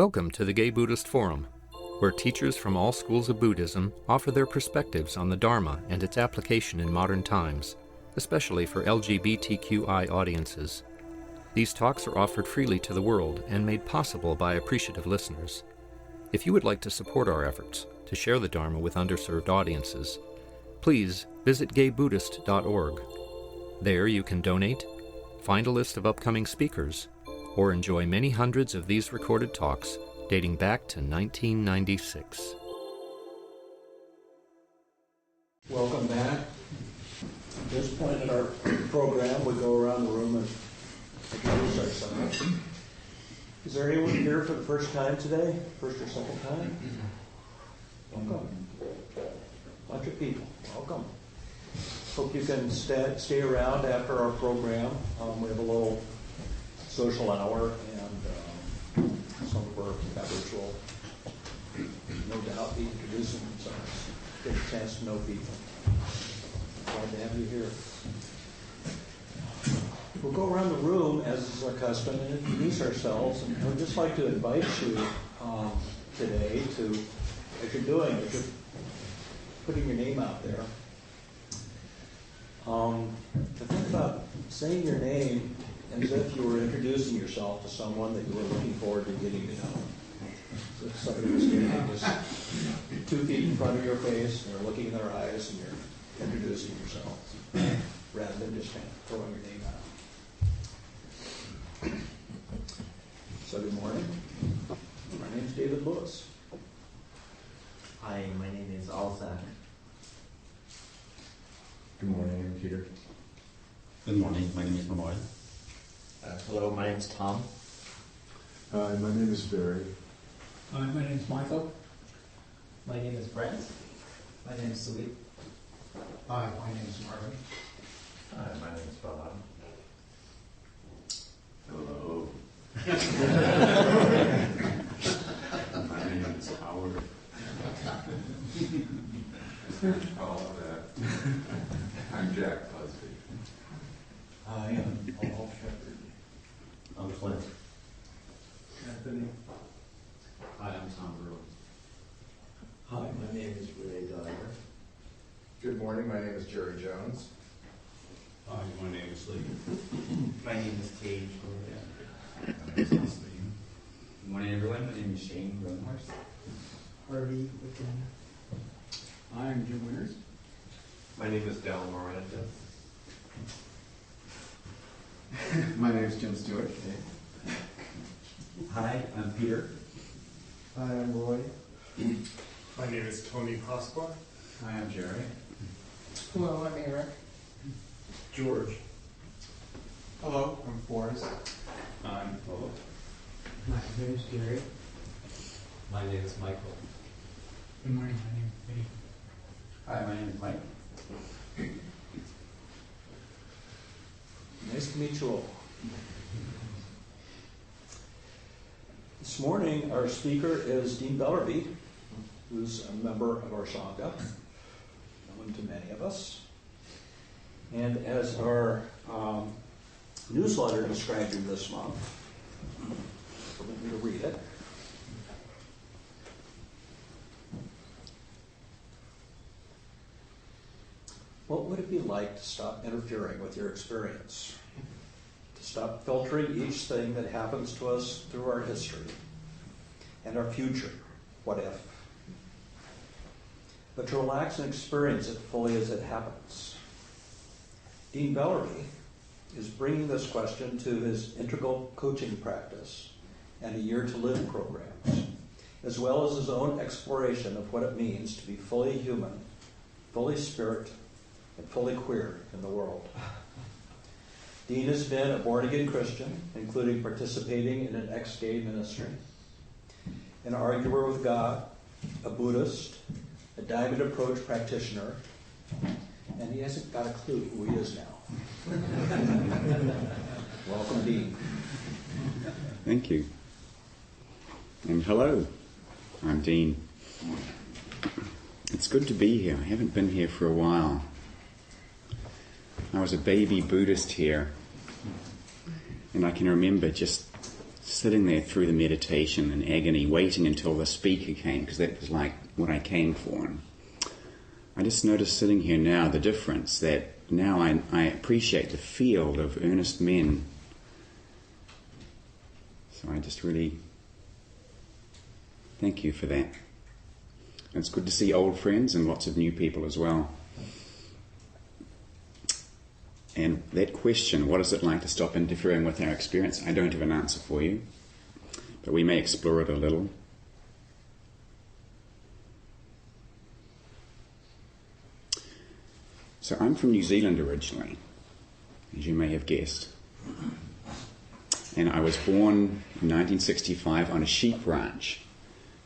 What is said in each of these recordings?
Welcome to the Gay Buddhist Forum, where teachers from all schools of Buddhism offer their perspectives on the Dharma and its application in modern times, especially for LGBTQI audiences. These talks are offered freely to the world and made possible by appreciative listeners. If you would like to support our efforts to share the Dharma with underserved audiences, please visit gaybuddhist.org. There you can donate, find a list of upcoming speakers, or enjoy many hundreds of these recorded talks dating back to 1996. Welcome back. At this point in our program, we go around the room and introduce ourselves. Is there anyone here for the first time today? First or second time? Welcome. Bunch of people. Welcome. Hope you can stay around after our program. We have a little social hour and some of our members will no doubt be introducing themselves. Get a chance to know people. Glad to have you here. We'll go around the room, as is our custom, and introduce ourselves. And I'd just like to invite you today to, as you're putting your name out there, to think about saying your name as if you were introducing yourself to someone that you were looking forward to getting to know. So if somebody was standing just 2 feet in front of your face, and you're looking in their eyes, and you're introducing yourself, rather than just kind of throwing your name out. So good morning. My name's David Lewis. Hi, my name is Alzak. Good morning, I'm Peter. Good morning, my name is Mamoy. Hello, my name is Tom. Hi, my name is Barry. Hi, my name is Michael. My name is Brent. My name is Sweet. Hi, my name is Marvin. Hi, my name is Bob. Hello. My name is Howard. All of that. I'm Jack Busby. I am Paul Shepard. I'm Clint. Anthony. Hi, I'm Tom Brewer. Hi, my name is Ray Dyer. Good morning, my name is Jerry Jones. Hi, my name is Lee. My name is Cage. Good Good morning, everyone. My name is Shane Rodenhorst. Harvey Wickham. I'm Jim Winters. My name is Dal Moranta. My name is Jim Stewart. Hi, I'm Peter. Hi, I'm Roy. My name is Tony Pasqua. Hi, I'm Jerry. Hello, I'm Eric. George. Hello, I'm Forrest. I'm Paul. My name is Gary. My name is Michael. Good morning, my name is Eddie. Hi, my name is Mike. Nice to meet you all. This morning, our speaker is Dean Bellerby, who's a member of our Sangha, known to many of us. And as our newsletter described him this month, permit me to read it. What would it be like to stop interfering with your experience? To stop filtering each thing that happens to us through our history and our future, what if? But to relax and experience it fully as it happens. Dean Bellerby is bringing this question to his integral coaching practice and a Year to Live programs, as well as his own exploration of what it means to be fully human, fully spirit, and fully queer in the world. Dean has been a born-again Christian, including participating in an ex-gay ministry, an arguer with God, a Buddhist, a diamond approach practitioner, and he hasn't got a clue who he is now. Welcome, Dean. Thank you. And hello, I'm Dean. It's good to be here. I haven't been here for a while. I was a baby Buddhist here, and I can remember just sitting there through the meditation in agony, waiting until the speaker came, because that was like what I came for. And I just noticed sitting here now the difference, that now I appreciate the field of earnest men. So I just really thank you for that. It's good to see old friends and lots of new people as well. And that question, what is it like to stop interfering with our experience? I don't have an answer for you, but we may explore it a little. So I'm from New Zealand originally, as you may have guessed. And I was born in 1965 on a sheep ranch,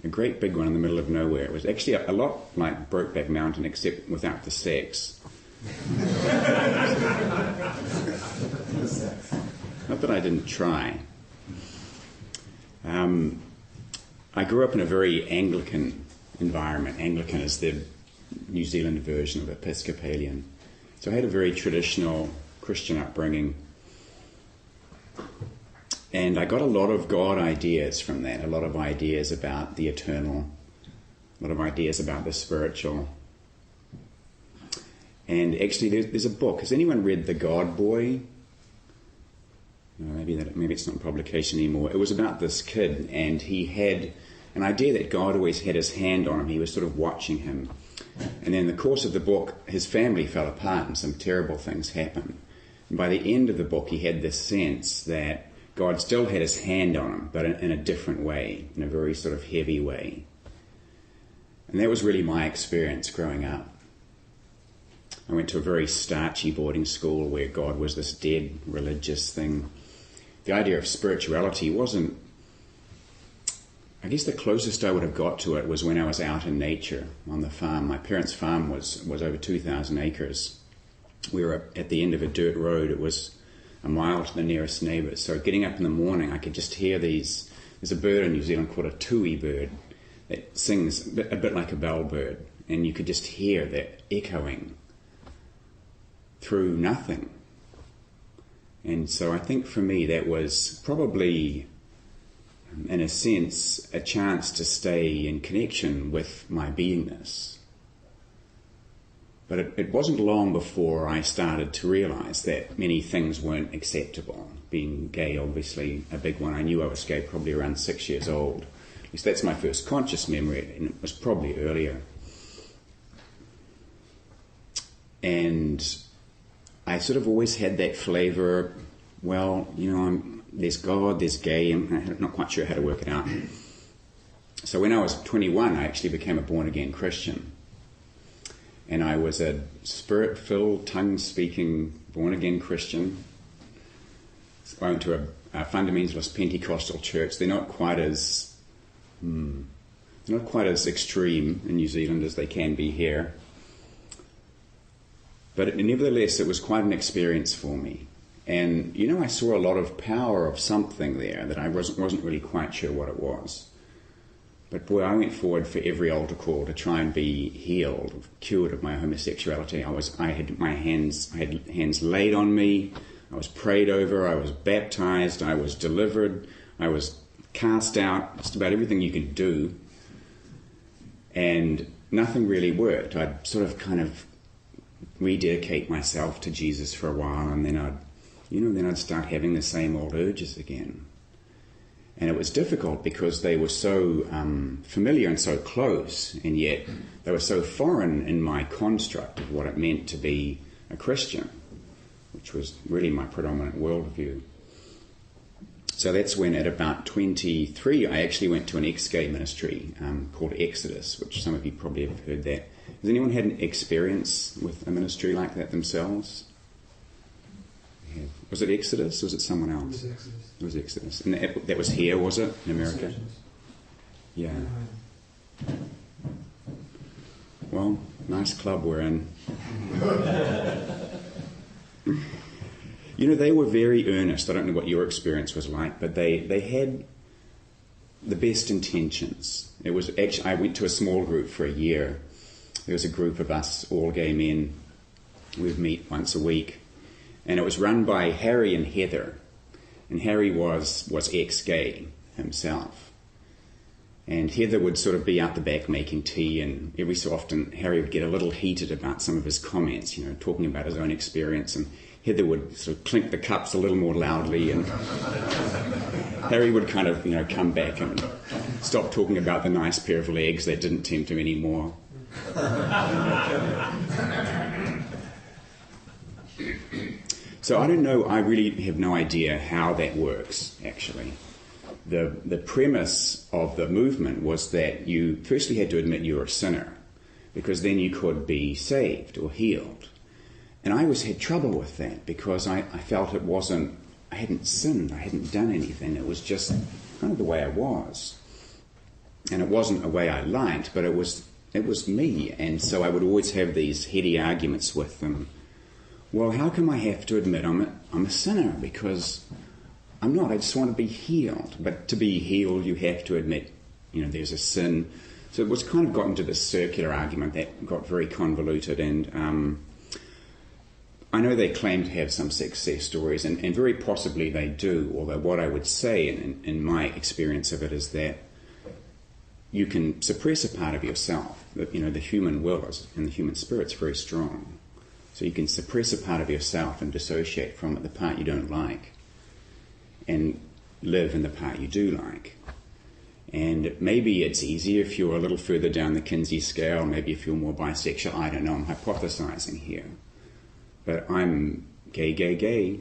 a great big one in the middle of nowhere. It was actually a lot like Brokeback Mountain, except without the sex. Not that I didn't try. I grew up in a very Anglican environment. Anglican is the New Zealand version of Episcopalian. So I had a very traditional Christian upbringing. And I got a lot of God ideas from that, a lot of ideas about the eternal, a lot of ideas about the spiritual. And actually there's a book. Has anyone read The God Boy? No, maybe it's not in publication anymore. It was about this kid, and he had an idea that God always had his hand on him. He was sort of watching him. And in the course of the book, his family fell apart and some terrible things happened. And by the end of the book, he had this sense that God still had his hand on him, but in a different way, in a very sort of heavy way. And that was really my experience growing up. I went to a very starchy boarding school where God was this dead religious thing. The idea of spirituality wasn't... I guess the closest I would have got to it was when I was out in nature on the farm. My parents' farm was over 2,000 acres. We were at the end of a dirt road. It was a mile to the nearest neighbour. So getting up in the morning, I could just hear these... There's a bird in New Zealand called a tui bird that sings a bit like a bellbird. And you could just hear that echoing through nothing. And so I think for me that was probably, in a sense, a chance to stay in connection with my beingness. But it wasn't long before I started to realise that many things weren't acceptable. Being gay, obviously, a big one. I knew I was gay probably around 6 years old. At least that's my first conscious memory, and it was probably earlier. And I sort of always had that flavour, well, there's God, there's gay, and I'm not quite sure how to work it out. So when I was 21, I actually became a born-again Christian. And I was a spirit-filled, tongue-speaking, born-again Christian. I went to a fundamentalist Pentecostal church. They're not quite as extreme in New Zealand as they can be here. But nevertheless, it was quite an experience for me. And, I saw a lot of power of something there that I wasn't really quite sure what it was. But boy, I went forward for every altar call to try and be healed, cured of my homosexuality. I had hands laid on me, I was prayed over, I was baptized, I was delivered, I was cast out, just about everything you could do. And nothing really worked. I'd sort of kind of rededicate myself to Jesus for a while, and then I'd start having the same old urges again. And it was difficult because they were so familiar and so close, and yet they were so foreign in my construct of what it meant to be a Christian, which was really my predominant worldview. So that's when at about 23 I actually went to an ex-gay ministry called Exodus, which some of you probably have heard that. Has anyone had an experience with a ministry like that themselves? Yeah. Was it Exodus or was it someone else? It was Exodus. And that was here, was it, in America? Yeah. Well, nice club we're in. They were very earnest. I don't know what your experience was like, but they had the best intentions. It was actually, I went to a small group for a year. There was a group of us, all gay men. We would meet once a week. And it was run by Harry and Heather. And Harry was ex-gay himself. And Heather would sort of be out the back making tea, and every so often Harry would get a little heated about some of his comments, talking about his own experience, and Heather would sort of clink the cups a little more loudly, and Harry would kind of, come back and stop talking about the nice pair of legs that didn't tempt him anymore. So I don't know, I really have no idea how that works, actually. The premise of the movement was that you firstly had to admit you were a sinner, because then you could be saved or healed. And I always had trouble with that, because I felt I hadn't sinned, I hadn't done anything. It was just kind of the way I was. And it wasn't a way I liked, but it was me. And so I would always have these heady arguments with them. Well, how come I have to admit I'm a sinner? Because I'm not. I just want to be healed. But to be healed, you have to admit, there's a sin. So it was kind of got into this circular argument that got very convoluted. And I know they claim to have some success stories, and very possibly they do. Although what I would say, in my experience of it, is that you can suppress a part of yourself. The human will and the human spirit's very strong. So you can suppress a part of yourself and dissociate from it, the part you don't like, and live in the part you do like. And maybe it's easier if you're a little further down the Kinsey scale, maybe if you're more bisexual, I don't know, I'm hypothesizing here. But I'm gay.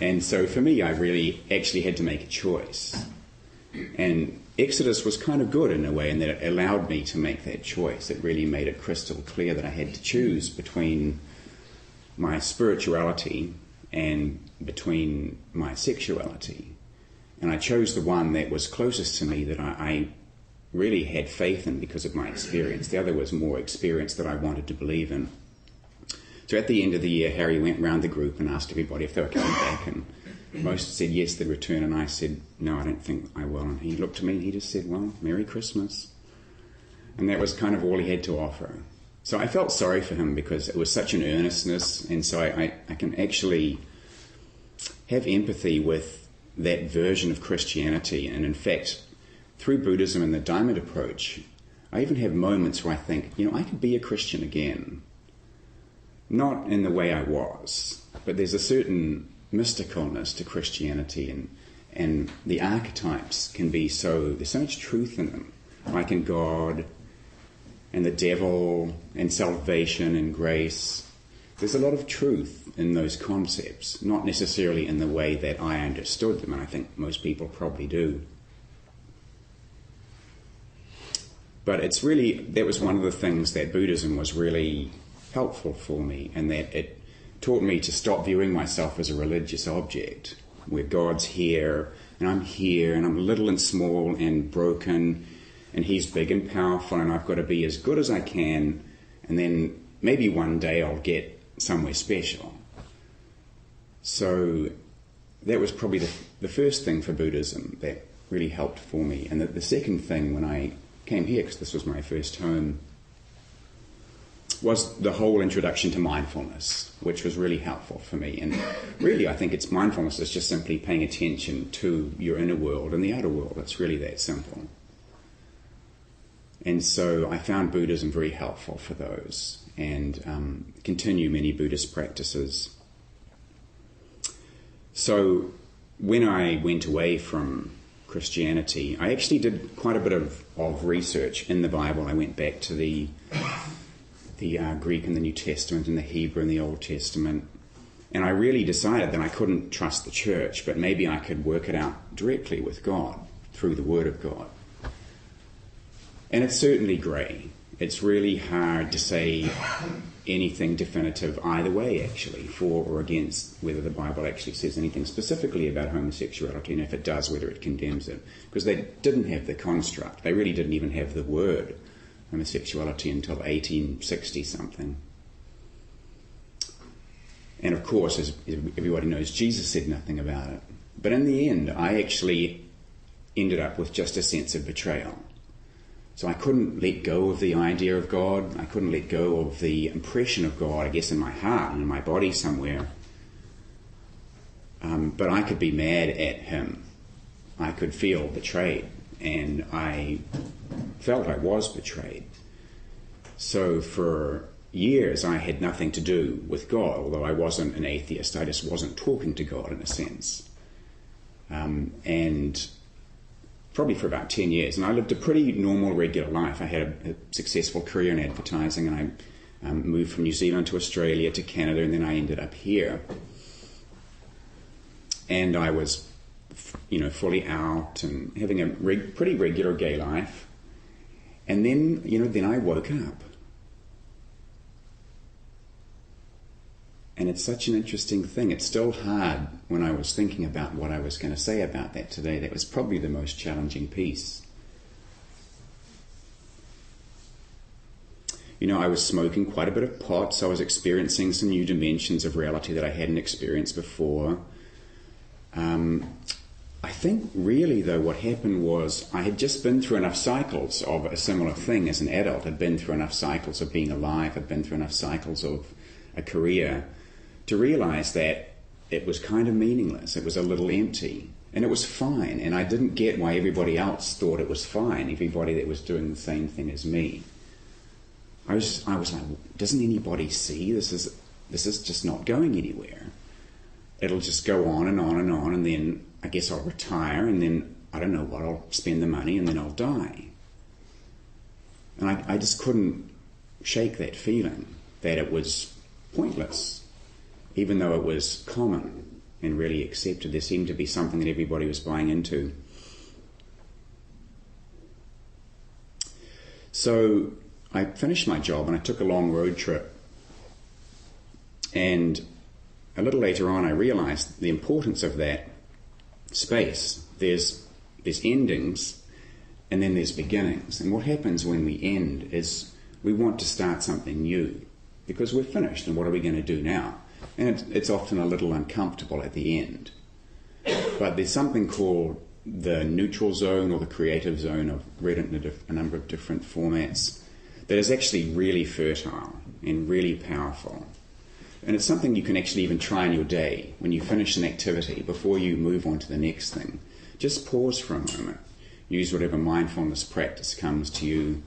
And so for me, I really actually had to make a choice. And Exodus was kind of good in a way, in that it allowed me to make that choice. It really made it crystal clear that I had to choose between my spirituality and between my sexuality. And I chose the one that was closest to me, that I really had faith in because of my experience. The other was more experience that I wanted to believe in. So at the end of the year, Harry went round the group and asked everybody if they were coming back, and most said yes, they'd return, and I said, no, I don't think I will. And he looked at me and he just said, well, Merry Christmas. And that was kind of all he had to offer. So I felt sorry for him, because it was such an earnestness, and so I can actually have empathy with that version of Christianity. And in fact, through Buddhism and the Diamond approach, I even have moments where I think, I could be a Christian again. Not in the way I was, but there's a certain mysticalness to Christianity, and the archetypes can be there's so much truth in them, like in God and the devil and salvation and grace. There's a lot of truth in those concepts, not necessarily in the way that I understood them, and I think most people probably do. But that was one of the things that Buddhism was really helpful for me, and that it taught me to stop viewing myself as a religious object, where God's here, and I'm little and small and broken, and he's big and powerful, and I've got to be as good as I can, and then maybe one day I'll get somewhere special. So that was probably the first thing for Buddhism that really helped for me. And the second thing, when I came here, because this was my first home, was the whole introduction to mindfulness, which was really helpful for me. And really, I think mindfulness is just simply paying attention to your inner world and the outer world. It's really that simple. And so I found Buddhism very helpful for those, and continue many Buddhist practices. So when I went away from Christianity, I actually did quite a bit of research in the Bible. I went back to the Greek and the New Testament and the Hebrew and the Old Testament, and I really decided that I couldn't trust the church, but maybe I could work it out directly with God through the Word of God. And it's certainly grey. It's really hard to say anything definitive either way, actually, for or against whether the Bible actually says anything specifically about homosexuality, and if it does, whether it condemns it. Because they didn't have the construct. They really didn't even have the word homosexuality until 1860-something. And of course, as everybody knows, Jesus said nothing about it. But in the end, I actually ended up with just a sense of betrayal. So I couldn't let go of the idea of God. I couldn't let go of the impression of God, I guess, in my heart and in my body somewhere. But I could be mad at him. I could feel betrayed, and I felt I was betrayed. So for years I had nothing to do with God, although I wasn't an atheist. I just wasn't talking to God in a sense. And probably for about 10 years. And I lived a pretty normal, regular life. I had a successful career in advertising, and I moved from New Zealand to Australia to Canada, and then I ended up here. And I was, fully out and having a pretty regular gay life. And then, then I woke up. And it's such an interesting thing. It's still hard when I was thinking about what I was going to say about that today. That was probably the most challenging piece. I was smoking quite a bit of pot, so I was experiencing some new dimensions of reality that I hadn't experienced before. I think really, though, what happened was I had just been through enough cycles of a similar thing as an adult. I'd been through enough cycles of being alive. I'd been through enough cycles of a career to realize that it was kind of meaningless. It was a little empty. And it was fine. And I didn't get why everybody else thought it was fine, everybody that was doing the same thing as me. I was like, doesn't anybody see this is just not going anywhere? It'll just go on and on and on, and then I guess I'll retire, and then I don't know what, I'll spend the money, and then I'll die. And I just couldn't shake that feeling that it was pointless, even though it was common and really accepted. There seemed to be something that everybody was buying into. So I finished my job and I took a long road trip, and a little later on I realized the importance of that space. There's endings and then there's beginnings, and what happens when we end is we want to start something new because we're finished, and what are we going to do now? And it's often a little uncomfortable at the end, but there's something called the neutral zone or the creative zone. I've read it in a number of different formats, that is actually really fertile and really powerful. And it's something you can actually even try in your day. When you finish an activity, before you move on to the next thing, just pause for a moment. Use whatever mindfulness practice comes to you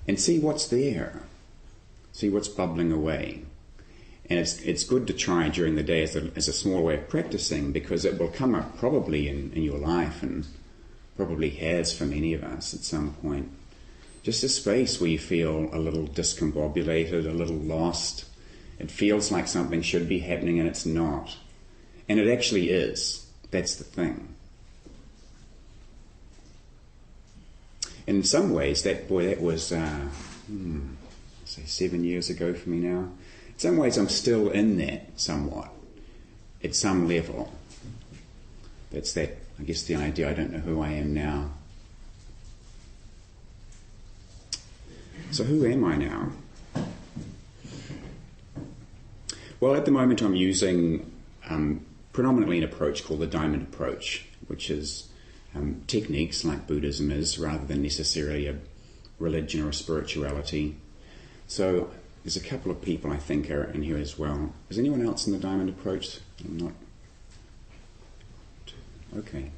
and see what's there. See what's bubbling away. And it's good to try during the day as a small way of practicing, because it will come up probably in your life, and probably has for many of us at some point. Just a space where you feel a little discombobulated, a little lost. It feels like something should be happening and it's not. And it actually is. That's the thing. And in some ways, that was, say 7 years ago for me now. In some ways, I'm still in that somewhat, at some level. That's that, I guess, the idea. I don't know who I am now. So who am I now? Well, at the moment I'm using predominantly an approach called the diamond approach, which is techniques like Buddhism is, rather than necessarily a religion or a spirituality. So there's a couple of people I think are in here as well. Is anyone else in the diamond approach? I'm not. Okay.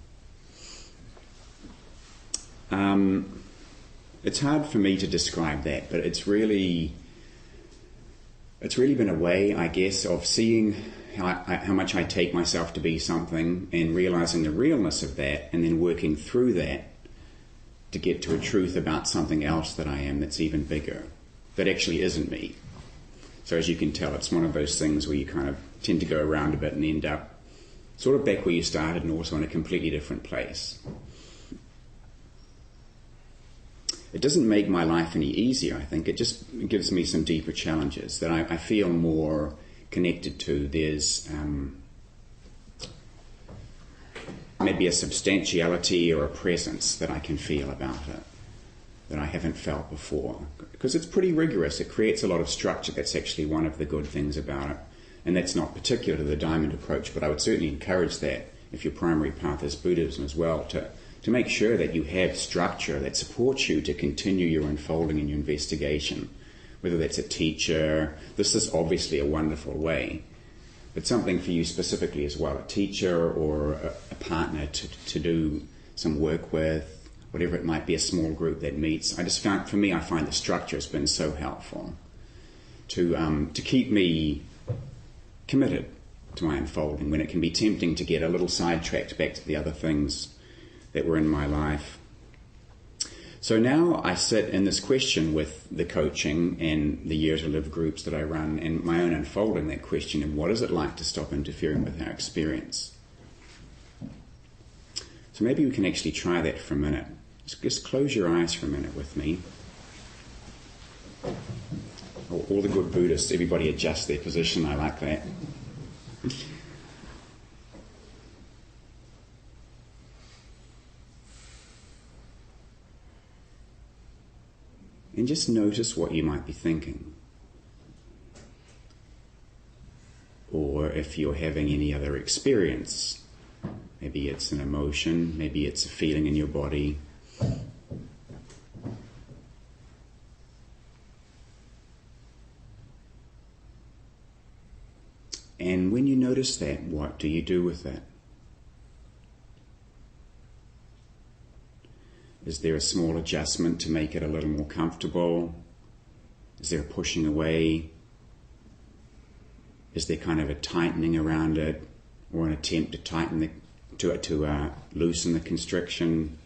It's hard for me to describe that, but it's really been a way, I guess, of seeing how much I take myself to be something and realizing the realness of that, and then working through that to get to a truth about something else that I am that's even bigger, that actually isn't me. So as you can tell, it's one of those things where you kind of tend to go around a bit and end up sort of back where you started, and also in a completely different place. It doesn't make my life any easier, I think. It just gives me some deeper challenges that I feel more connected to. There's maybe a substantiality or a presence that I can feel about it that I haven't felt before. Because it's pretty rigorous. It creates a lot of structure. That's actually one of the good things about it. And that's not particular to the diamond approach, but I would certainly encourage that if your primary path is Buddhism as well, to make sure that you have structure that supports you to continue your unfolding and your investigation, whether that's a teacher. This is obviously a wonderful way, but something for you specifically as well, a teacher or a partner to do some work with, whatever it might be, a small group that meets. I just found, for me, I find the structure has been so helpful to keep me committed to my unfolding when it can be tempting to get a little sidetracked back to the other things that were in my life. So now I sit in this question with the coaching and the Year to Live groups that I run and my own unfolding that question, and what is it like to stop interfering with our experience? So maybe we can actually try that for a minute. Just close your eyes for a minute with me. All the good Buddhists, everybody adjust their position. I like that. And just notice what you might be thinking. Or if you're having any other experience, maybe it's an emotion, maybe it's a feeling in your body. And when you notice that, what do you do with that? Is there a small adjustment to make it a little more comfortable? Is there a pushing away? Is there kind of a tightening around it, or an attempt to tighten to loosen the constriction?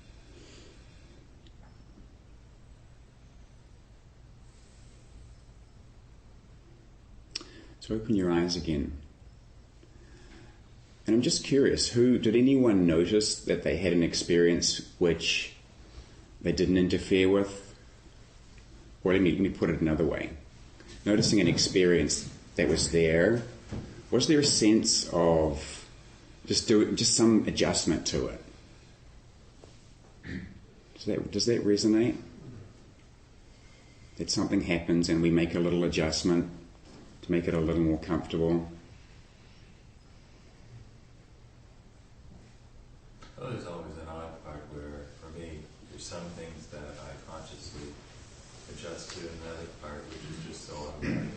So open your eyes again. And I'm just curious, did anyone notice that they had an experience which they didn't interfere with? Or let me put it another way. Noticing an experience that was there a sense of just some adjustment to it? Does that resonate? That something happens and we make a little adjustment to make it a little more comfortable? Well, there's always an odd part where, for me, there's some things that I consciously adjust to, and another part which is just so automatic.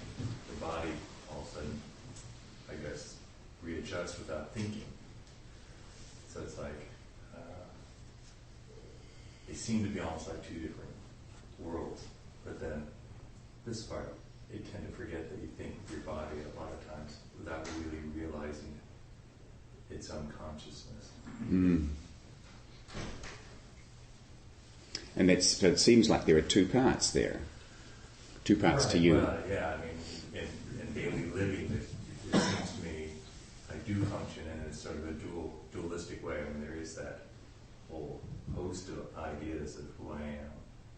The body all of a sudden, I guess, readjusts without thinking. So it's like, they seem to be almost like two different worlds. But then this part, you tend to forget that you think of your body a lot of times without really realizing its unconsciousness. Mm. And so it seems like there are two parts there. Two parts Right. to you. Well, yeah, I mean, in daily living, it seems to me I do function in a sort of a dualistic way. I mean, there is that whole host of ideas of who I am,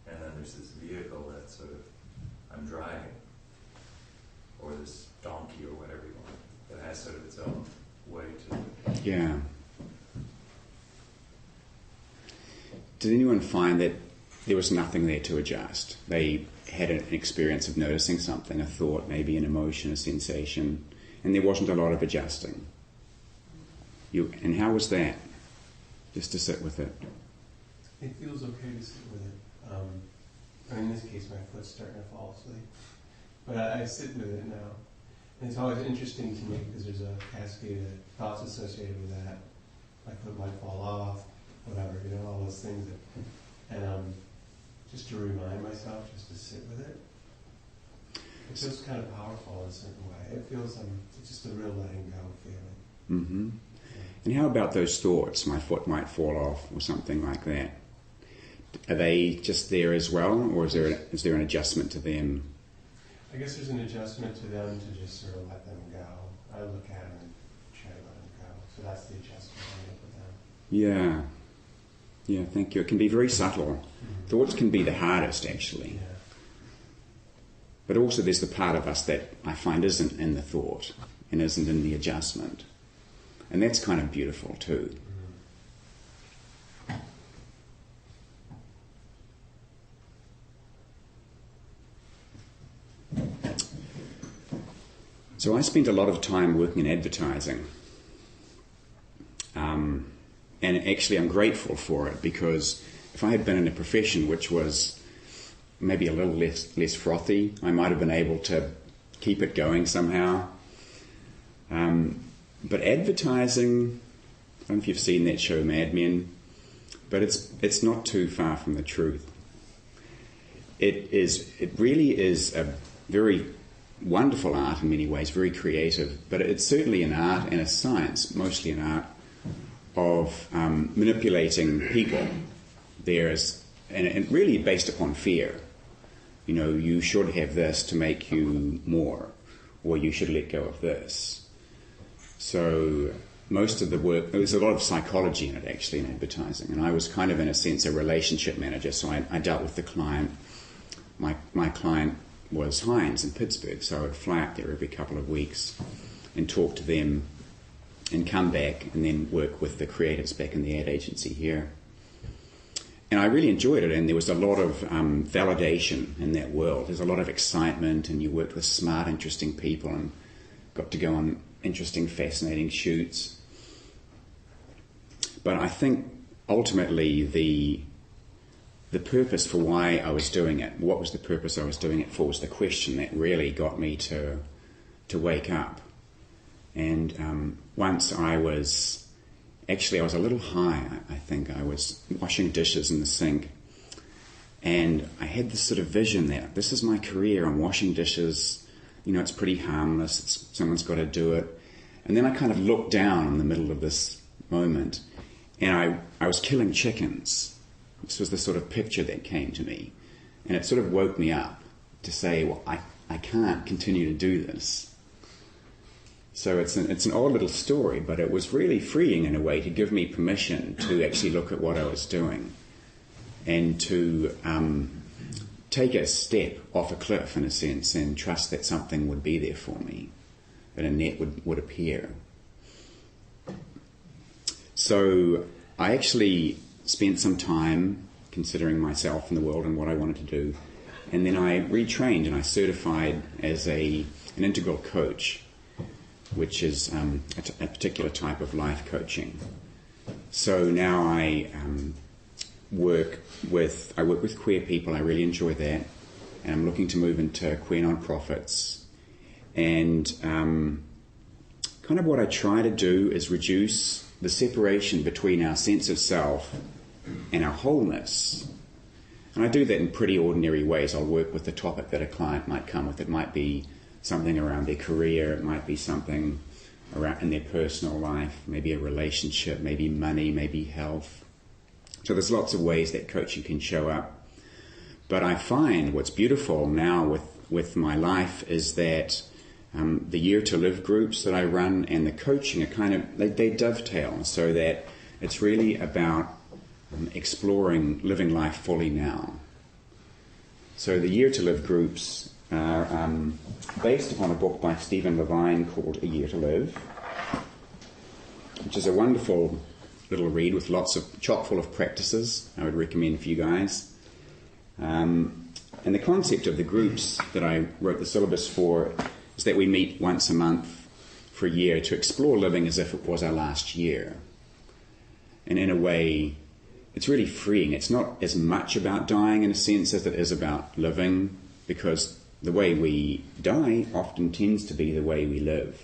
and then there's this vehicle that sort of I'm driving, or this donkey or whatever you want, that has sort of its own way to it. Yeah. Did anyone find that there was nothing there to adjust? They had an experience of noticing something, a thought, maybe an emotion, a sensation, and there wasn't a lot of adjusting. And how was that? Just to sit with it. It feels okay to sit with it. In this case, my foot's starting to fall asleep. But I sit with it now. And it's always interesting to me because there's a cascade of thoughts associated with that. My foot might fall off, whatever, all those things. And just to remind myself, just to sit with it. It feels kind of powerful in a certain way. It feels, it's just a real letting go feeling. Mm-hmm. And how about those thoughts? My foot might fall off or something like that. Are they just there as well, or is there an adjustment to them? I guess there's an adjustment to them to just sort of let them go. I look at them and try to let them go. So that's the adjustment I make with them. Yeah. Yeah, thank you. It can be very subtle. Mm-hmm. Thoughts can be the hardest, actually. Yeah. But also there's the part of us that I find isn't in the thought and isn't in the adjustment. And that's kind of beautiful too. So I spent a lot of time working in advertising. And actually I'm grateful for it, because if I had been in a profession which was maybe a little less frothy, I might have been able to keep it going somehow. But advertising, I don't know if you've seen that show Mad Men, but it's not too far from the truth. It really is a very wonderful art in many ways, very creative, but it's certainly an art and a science, mostly an art of manipulating people. And really based upon fear. You know, you should have this to make you more, or you should let go of this. So most of the work, there's a lot of psychology in it actually in advertising, and I was kind of in a sense a relationship manager, so I dealt with the client. My client was Heinz in Pittsburgh, so I would fly up there every couple of weeks and talk to them and come back and then work with the creatives back in the ad agency here. And I really enjoyed it, and there was a lot of validation in that world. There's a lot of excitement, and you worked with smart, interesting people and got to go on interesting, fascinating shoots. But I think ultimately the purpose for why I was doing it, what was the purpose I was doing it for, was the question that really got me to wake up. And once I was a little high, I think. I was washing dishes in the sink, and I had this sort of vision that this is my career, I'm washing dishes, you know, it's pretty harmless, someone's got to do it. And then I kind of looked down in the middle of this moment, and I was killing chickens. This was the sort of picture that came to me, and it sort of woke me up to say, well, I can't continue to do this. So it's an odd little story, but it was really freeing in a way to give me permission to actually look at what I was doing and to take a step off a cliff, in a sense, and trust that something would be there for me, that a net would appear. So I actually spent some time considering myself in the world and what I wanted to do, and then I retrained and I certified as an integral coach, which is a particular type of life coaching. So now I work with queer people. I really enjoy that, and I'm looking to move into queer nonprofits. And kind of what I try to do is reduce the separation between our sense of self and our wholeness. And I do that in pretty ordinary ways. I'll work with the topic that a client might come with. It might be something around their career, it might be something around in their personal life, maybe a relationship, maybe money, maybe health. So there's lots of ways that coaching can show up. But I find what's beautiful now with my life is that the Year to Live groups that I run and the coaching are kind of, they dovetail, so that it's really about exploring living life fully now. So the Year to Live groups are based upon a book by Stephen Levine called A Year to Live, which is a wonderful little read with lots of chock full of practices I would recommend for you guys. And the concept of the groups that I wrote the syllabus for is that we meet once a month for a year to explore living as if it was our last year. And in a way, it's really freeing. It's not as much about dying in a sense as it is about living, because the way we die often tends to be the way we live.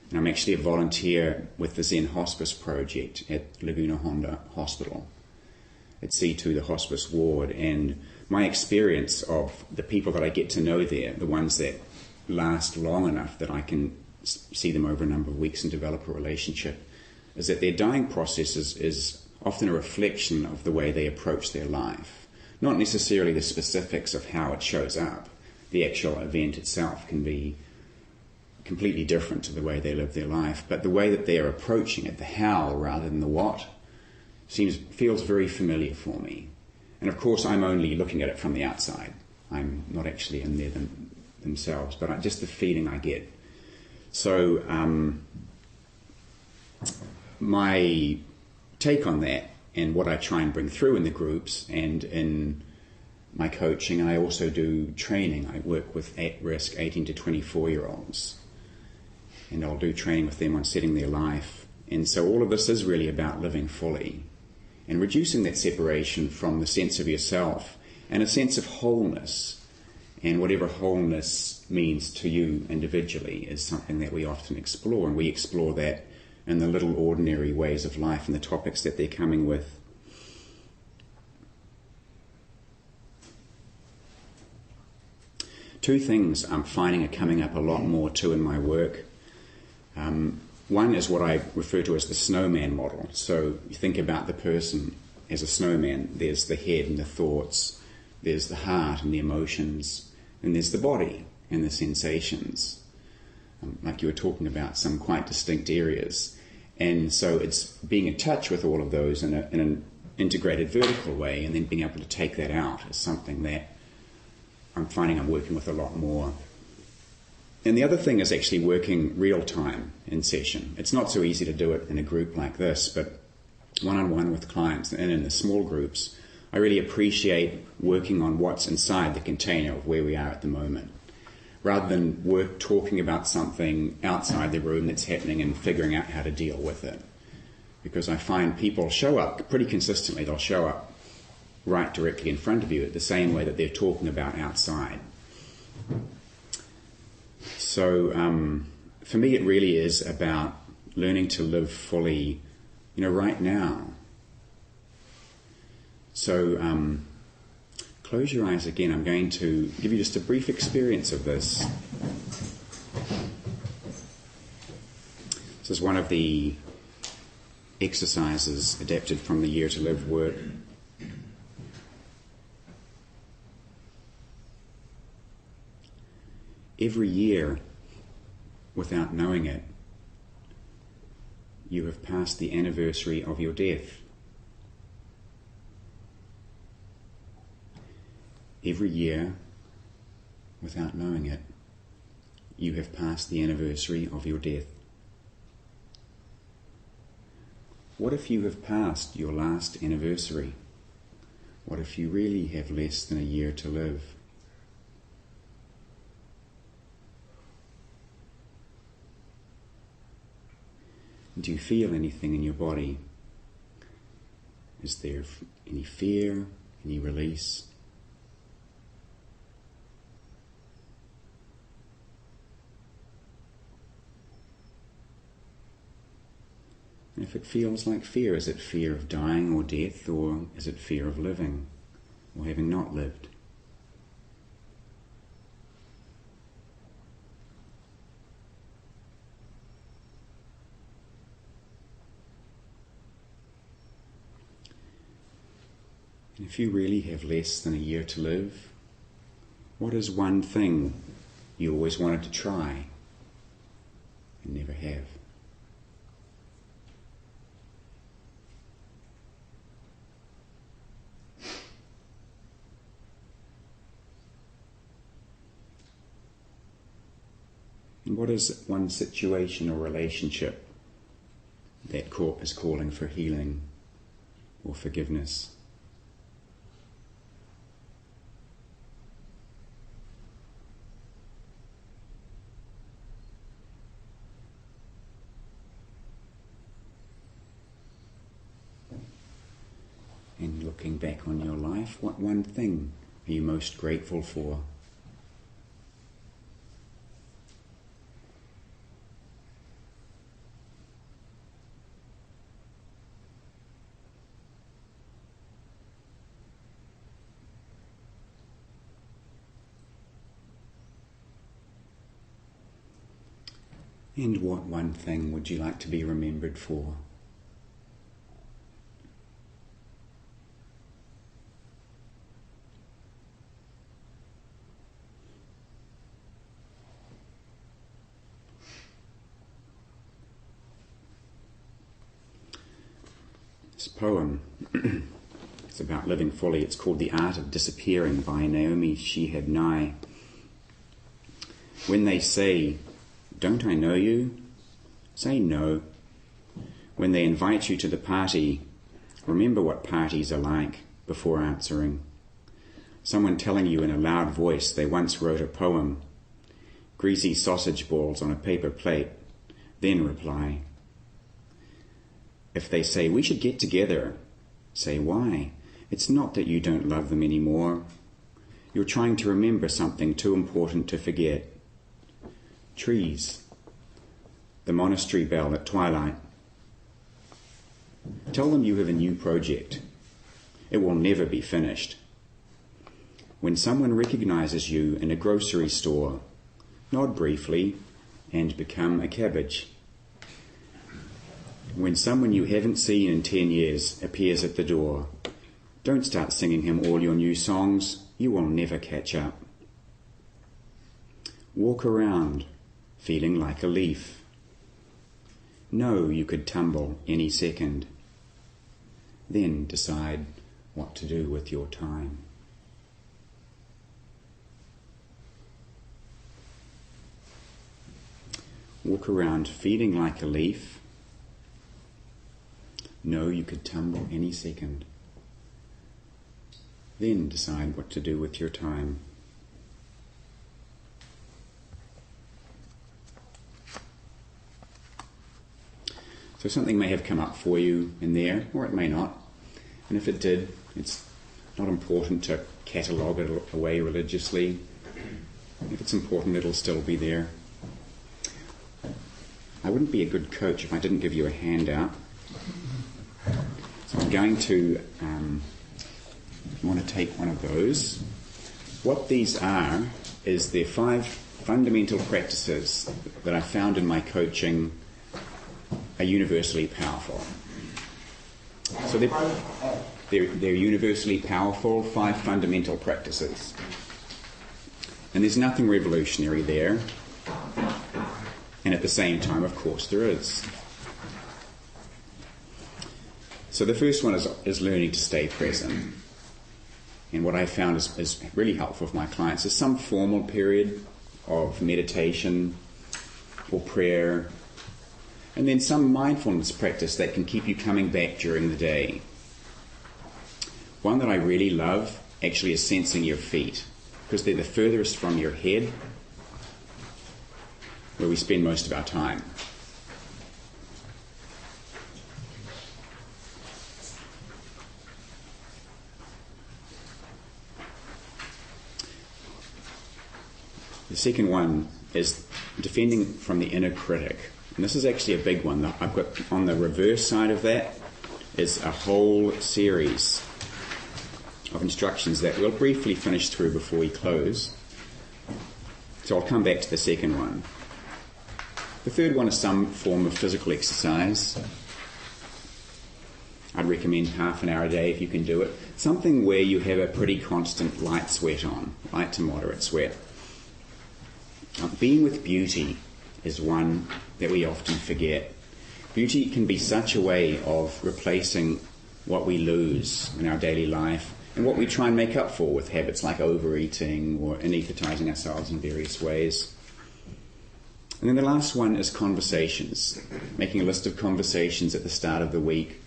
And I'm actually a volunteer with the Zen Hospice Project at Laguna Honda Hospital at C2, the hospice ward, and my experience of the people that I get to know there, the ones that last long enough that I can see them over a number of weeks and develop a relationship, is that their dying process is often a reflection of the way they approach their life. Not necessarily the specifics of how it shows up. The actual event itself can be completely different to the way they live their life, but the way that they are approaching it, the how rather than the what, feels very familiar for me. And of course I'm only looking at it from the outside. I'm not actually in there themselves, but just the feeling I get. So my take on that and what I try and bring through in the groups and in my coaching, and I also do training. I work with at-risk 18 to 24-year-olds, and I'll do training with them on setting their life. And so all of this is really about living fully and reducing that separation from the sense of yourself and a sense of wholeness And whatever wholeness means to you individually is something that we often explore, and we explore that in the little ordinary ways of life and the topics that they're coming with. Two things I'm finding are coming up a lot more too in my work. One is what I refer to as the snowman model. So you think about the person as a snowman. There's the head and the thoughts, there's the heart and the emotions, and there's the body and the sensations. Like you were talking about, some quite distinct areas. And so it's being in touch with all of those in an integrated vertical way, and then being able to take that out is something that I'm finding I'm working with a lot more. And the other thing is actually working real time in session. It's not so easy to do it in a group like this, but one-on-one with clients and in the small groups, I really appreciate working on what's inside the container of where we are at the moment, rather than talking about something outside the room that's happening and figuring out how to deal with it. Because I find people show up pretty consistently. They'll show up right directly in front of you the same way that they're talking about outside. So for me it really is about learning to live fully, right now. So close your eyes again. I'm going to give you just a brief experience of this. This is one of the exercises adapted from the Year to Live work. Every year, without knowing it, you have passed the anniversary of your death. Every year, without knowing it, you have passed the anniversary of your death. What if you have passed your last anniversary? What if you really have less than a year to live? Do you feel anything in your body? Is there any fear, any release? And if it feels like fear, is it fear of dying or death, or is it fear of living or having not lived? And if you really have less than a year to live, what is one thing you always wanted to try and never have? And what is one situation or relationship that is calling for healing or forgiveness? And looking back on your life, what one thing are you most grateful for? And what one thing would you like to be remembered for? This poem, it's about living fully. It's called The Art of Disappearing by Naomi Shihab Nye. When they say, "Don't I know you?" say no. When they invite you to the party, remember what parties are like before answering. Someone telling you in a loud voice they once wrote a poem, greasy sausage balls on a paper plate, then reply. If they say, "We should get together," say, "Why? It's not that you don't love them anymore. You're trying to remember something too important to forget. Trees. The monastery bell at twilight. Tell them you have a new project. It will never be finished. When someone recognizes you in a grocery store, nod briefly and become a cabbage. When someone you haven't seen in 10 years appears at the door, don't start singing him all your new songs. You will never catch up. Walk around, feeling like a leaf. Know you could tumble any second. Then decide what to do with your time. Walk around feeling like a leaf. Know you could tumble any second. Then decide what to do with your time. So something may have come up for you in there, or it may not. And if it did, it's not important to catalogue it away religiously. If it's important, it'll still be there. I wouldn't be a good coach if I didn't give you a handout. So I'm going to want to take one of those. What these are is they're 5 fundamental practices that I found in my coaching are universally powerful. So they're universally powerful, 5 fundamental practices. And there's nothing revolutionary there. And at the same time, of course, there is. So the first one is learning to stay present. And what I found is really helpful for my clients is some formal period of meditation or prayer, and then some mindfulness practice that can keep you coming back during the day. One that I really love actually is sensing your feet, because they're the furthest from your head, where we spend most of our time. The second one is defending from the inner critic. And this is actually a big one. I've got on the reverse side of that is a whole series of instructions that we'll briefly finish through before we close. So I'll come back to the second one. The third one is some form of physical exercise. I'd recommend half an hour a day if you can do it. Something where you have a pretty constant light sweat on, light to moderate sweat. Being with beauty is one that we often forget. Beauty can be such a way of replacing what we lose in our daily life and what we try and make up for with habits like overeating or anaesthetizing ourselves in various ways. And then the last one is conversations, making a list of conversations at the start of the week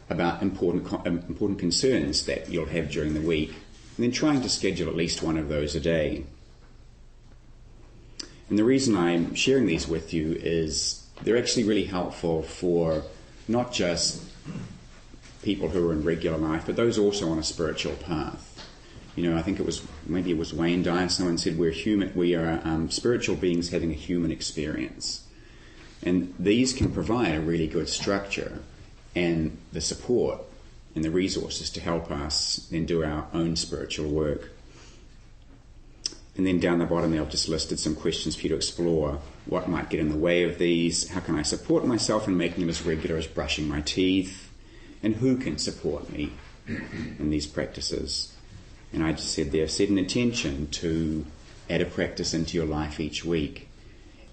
about important concerns that you'll have during the week, and then trying to schedule at least one of those a day. And the reason I'm sharing these with you is they're actually really helpful for not just people who are in regular life, but those also on a spiritual path. You know, I think it was Wayne Dyer, someone said we are spiritual beings having a human experience. And these can provide a really good structure and the support and the resources to help us then do our own spiritual work. And then down the bottom there I've just listed some questions for you to explore. What might get in the way of these? How can I support myself in making them as regular as brushing my teeth? And who can support me in these practices? And I just said there, set an intention to add a practice into your life each week.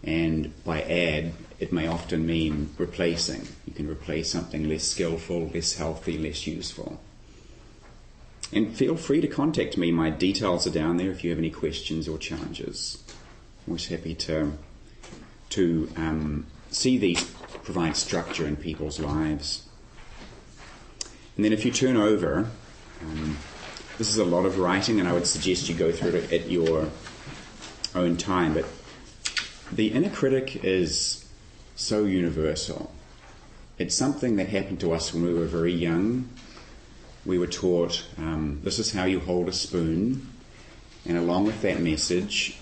And by add, it may often mean replacing. You can replace something less skillful, less healthy, less useful. And feel free to contact me. My details are down there if you have any questions or challenges. I'm always happy to see these provide structure in people's lives. And then if you turn over, this is a lot of writing, and I would suggest you go through it at your own time. But the inner critic is so universal. It's something that happened to us when we were very young. We were taught, this is how you hold a spoon, And along with that message,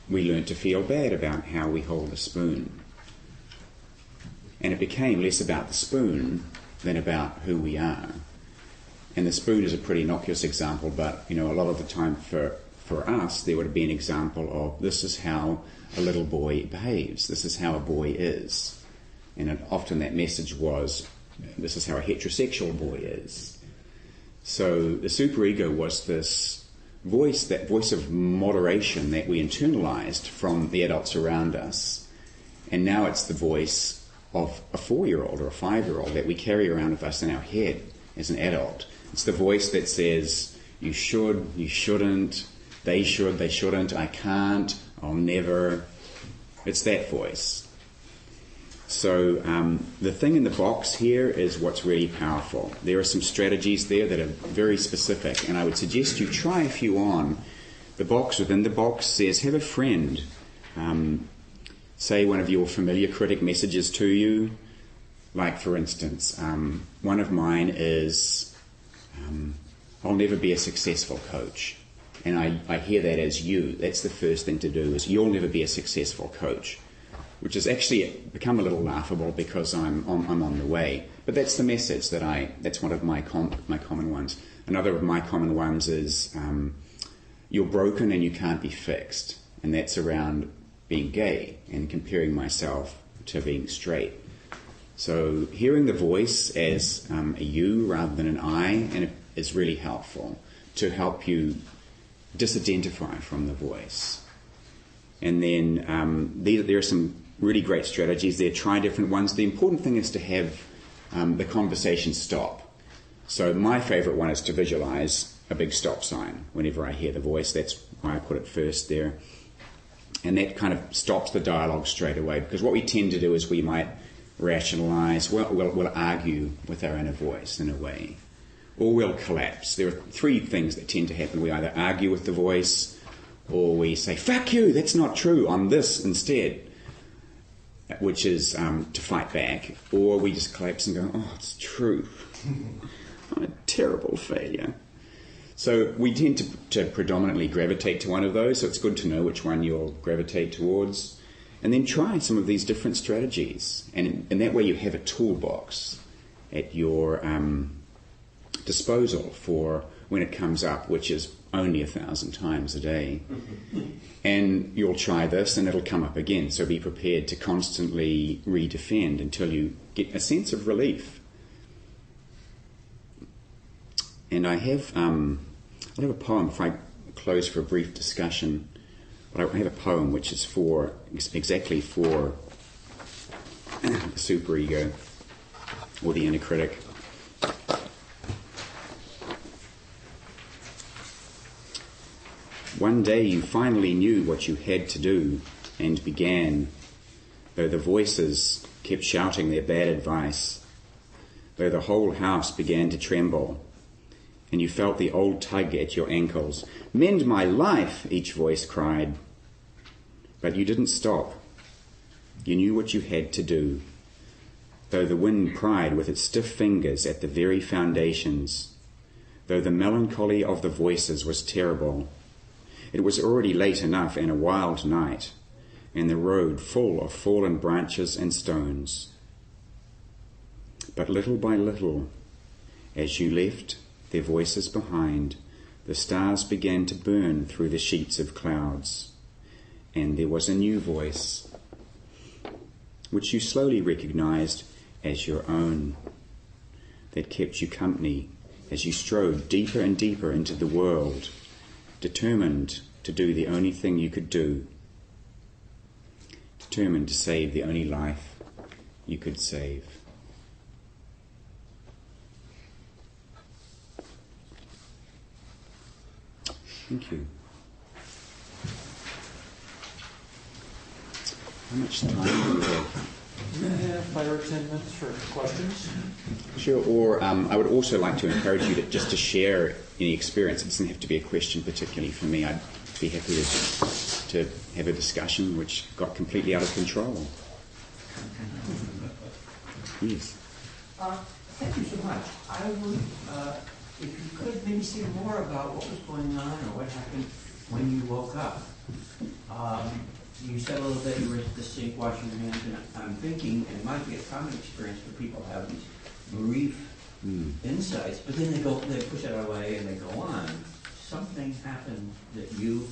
we learned to feel bad about how we hold the spoon. And it became less about the spoon than about who we are. And the spoon is a pretty innocuous example, but a lot of the time for us, there would be an example of this is how a little boy behaves, this is how a boy is. And often that message was, this is how a heterosexual boy is. So the superego was this voice, that voice of moderation that we internalized from the adults around us. And now it's the voice of a 4-year-old or a 5-year-old that we carry around with us in our head as an adult. It's the voice that says, you should, you shouldn't, they should, they shouldn't, I can't, I'll never. It's that voice. So the thing in the box here is what's really powerful. There are some strategies there that are very specific, and I would suggest you try a few on. The box within the box says, have a friend say one of your familiar critic messages to you. Like, for instance, one of mine is, I'll never be a successful coach. And I hear that as you. That's the first thing to do, is you'll never be a successful coach. Which has actually become a little laughable because I'm on the way. But that's the message that's one of my common ones. Another of my common ones is, you're broken and you can't be fixed. And that's around being gay and comparing myself to being straight. So hearing the voice as a you rather than an I, and it is really helpful to help you disidentify from the voice. And then there are some really great strategies there. Try different ones. The important thing is to have the conversation stop. So my favourite one is to visualise a big stop sign whenever I hear the voice. That's why I put it first there. And that kind of stops the dialogue straight away, because what we tend to do is we might rationalise, we'll argue with our inner voice in a way, or we'll collapse. There are 3 things that tend to happen. We either argue with the voice, or we say, fuck you, that's not true, I'm this instead, which is to fight back, or we just collapse and go, oh, it's true. I'm a terrible failure. So we tend to predominantly gravitate to one of those, so it's good to know which one you'll gravitate towards. And then try some of these different strategies. And that way you have a toolbox at your disposal for when it comes up, which is only 1,000 times a day. And you'll try this and it'll come up again. So be prepared to constantly redefend until you get a sense of relief. And I have a poem, if I close for a brief discussion, but I have a poem which is exactly for the superego, or the inner critic. One day you finally knew what you had to do and began, though the voices kept shouting their bad advice, though the whole house began to tremble, and you felt the old tug at your ankles. Mend my life, each voice cried. But you didn't stop. You knew what you had to do, though the wind pried with its stiff fingers at the very foundations, though the melancholy of the voices was terrible. It was already late enough and a wild night, and the road full of fallen branches and stones. But little by little, as you left their voices behind, the stars began to burn through the sheets of clouds, and there was a new voice, which you slowly recognized as your own, that kept you company as you strode deeper and deeper into the world, determined to do the only thing you could do, determined to save the only life you could save. Thank you. How much time do we have? 5 or 10 minutes for questions. Sure, or I would also like to encourage you to share any experience. It doesn't have to be a question particularly for me. I'd be happy to have a discussion which got completely out of control. Yes. Thank you so much. I would, if you could maybe say more about what was going on or what happened when you woke up, you said a little bit you were at the sink washing your hands, and I'm thinking it might be a common experience for people who have these brief insights, but then they push it away and they go on. Something happened that you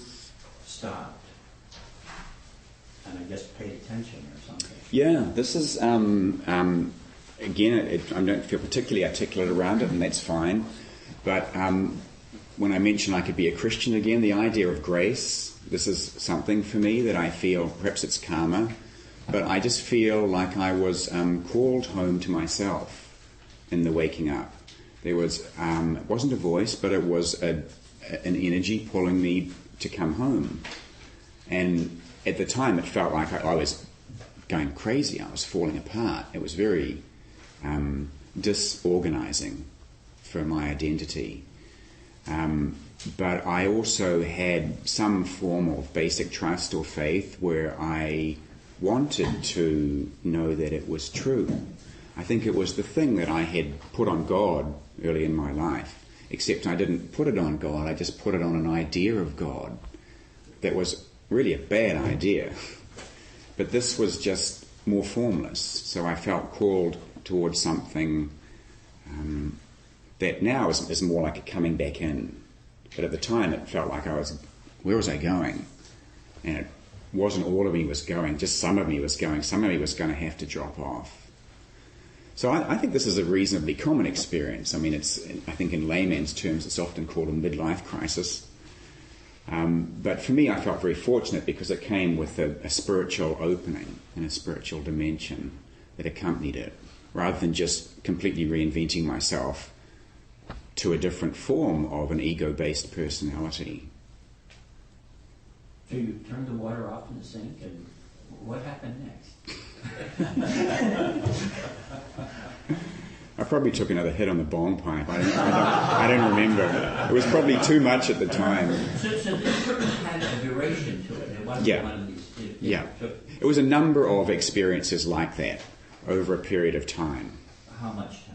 stopped and I guess paid attention or something. Yeah, this is, again, I don't feel particularly articulate around it, and that's fine. But when I mention I could be a Christian again, the idea of grace, this is something for me that I feel, perhaps it's karma, but I just feel like I was called home to myself in the waking up. There was, it wasn't a voice, but it was an energy pulling me to come home. And at the time, it felt like I was going crazy. I was falling apart. It was very disorganizing for my identity. But I also had some form of basic trust or faith where I wanted to know that it was true. I think it was the thing that I had put on God early in my life, except I didn't put it on God. I just put it on an idea of God that was really a bad idea. But this was just more formless, so I felt called towards something that now is more like a coming back in. But at the time it felt like where was I going? And it wasn't all of me was going, just some of me was going. Some of me was going to have to drop off. So I think this is a reasonably common experience. I mean, I think in layman's terms it's often called a midlife crisis. But for me, I felt very fortunate because it came with a spiritual opening and a spiritual dimension that accompanied it, rather than just completely reinventing myself to a different form of an ego-based personality. So you turned the water off in the sink, and what happened next? I probably took another hit on the bong pipe. I don't remember. It was probably too much at the time. So this service had a duration to it. It wasn't one of these. It was a number of experiences like that over a period of time. How much time?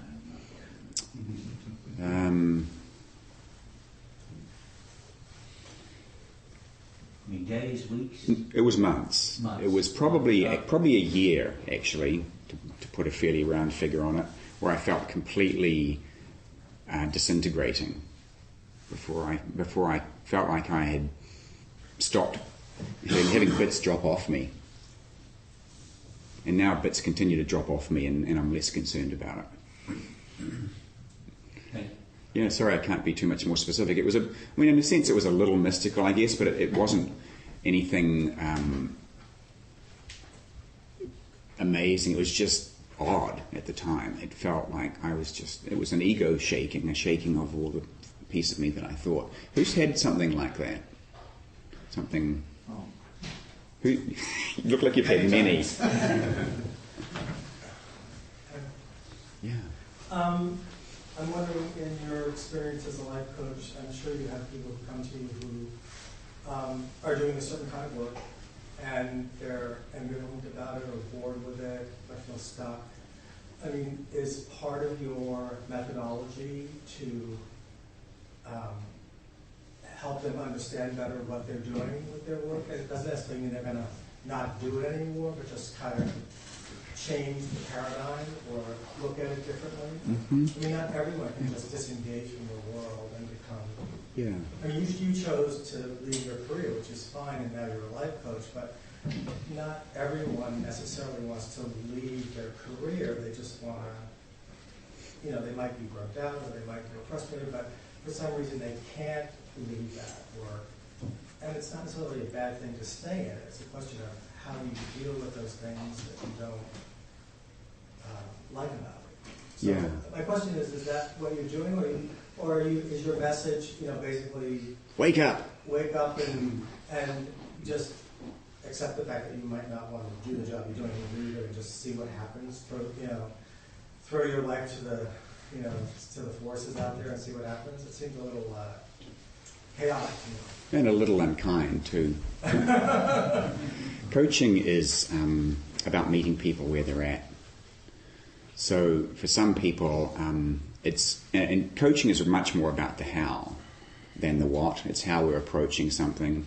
I mean, days, weeks? It was months. It was probably a year, actually, to put a fairly round figure on it, where I felt completely disintegrating before I felt like I had stopped having bits drop off me. And now bits continue to drop off me, and I'm less concerned about it. Okay. Yeah, sorry, I can't be too much more specific. In a sense, it was a little mystical, I guess, but it wasn't anything amazing. It was just odd at the time. It felt like it was an ego shaking, a shaking of all the piece of me that I thought. Who's had something like that? Something... You look like you've had many. Yeah. I'm wondering, in your experience as a life coach, I'm sure you have people who come to you who are doing a certain kind of work, and they're ambivalent about it or bored with it or feel stuck. I mean, is part of your methodology to help them understand better what they're doing with their work? It doesn't necessarily mean they're going to not do it anymore, but just kind of change the paradigm or look at it differently. Mm-hmm. I mean, not everyone can just disengage from the world and become... Yeah. I mean, you chose to leave your career, which is fine, and now you're a life coach, but not everyone necessarily wants to leave their career. They just want to, they might be burnt out or they might be frustrated, but for some reason they can't leave that work. And it's not necessarily a bad thing to stay in it. It's a question of how you deal with those things that you don't like about it. So Yeah. my question is that what you're doing, or is your message, basically Wake up and just accept the fact that you might not want to do the job you're doing and leave it and just see what happens? Throw your life to the forces out there and see what happens. It seems a little chaotic to me. and a little unkind too. Coaching is about meeting people where they're at. So for some people, and coaching is much more about the how. than the what. It's how we're approaching something.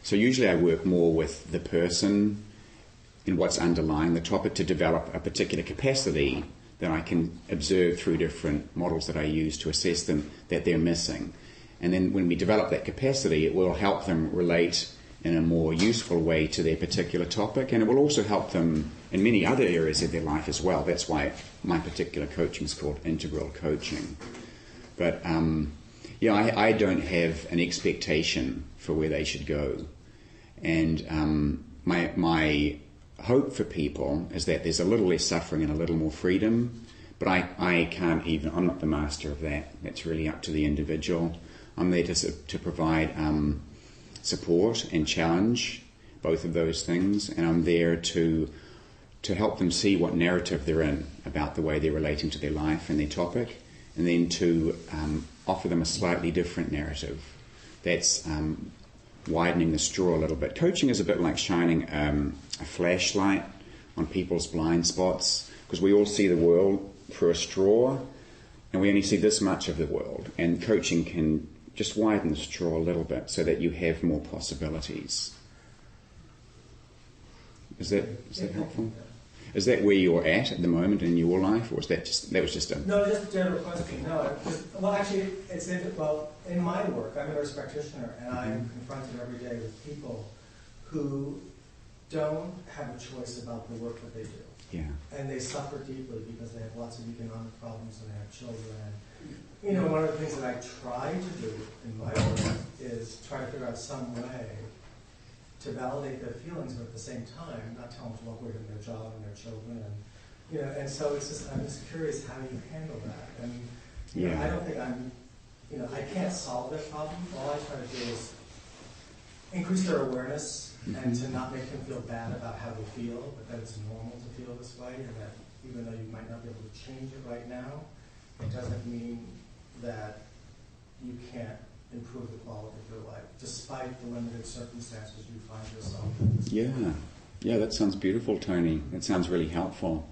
So usually I work more with the person in what's underlying the topic to develop a particular capacity that I can observe through different models that I use to assess them that they're missing. And then when we develop that capacity, it will help them relate in a more useful way to their particular topic, and it will also help them in many other areas of their life as well. That's why my particular coaching is called integral coaching. But I don't have an expectation for where they should go. And my hope for people is that there's a little less suffering and a little more freedom, but I can't even, I'm not the master of that. That's really up to the individual. I'm there to provide support and challenge both of those things, and I'm there to help them see what narrative they're in about the way they're relating to their life and their topic, and then to offer them a slightly different narrative that's widening the straw a little bit. Coaching is a bit like shining a flashlight on people's blind spots, because we all see the world through a straw and we only see this much of the world, and coaching can just widen the straw a little bit so that you have more possibilities. Is that helpful? Is that where you're at the moment in your life, or was that was just a... No, just a general question. No, well, actually, in my work, I'm a nurse practitioner, and I'm confronted every day with people who don't have a choice about the work that they do. Yeah. And they suffer deeply because they have lots of economic problems and they have children. And, one of the things that I try to do in my work is try to figure out some way to validate their feelings, but at the same time, not tell them to walk away from their job and their children. And, and so it's just, I'm just curious how you handle that. And I don't think I can't solve their problem. All I try to do is increase their awareness and to not make them feel bad about how they feel, but that it's normal to feel this way, and that even though you might not be able to change it right now, it doesn't mean that you can't improve the quality of your life, despite the limited circumstances you find yourself in. Yeah, that sounds beautiful, Tony. That sounds really helpful.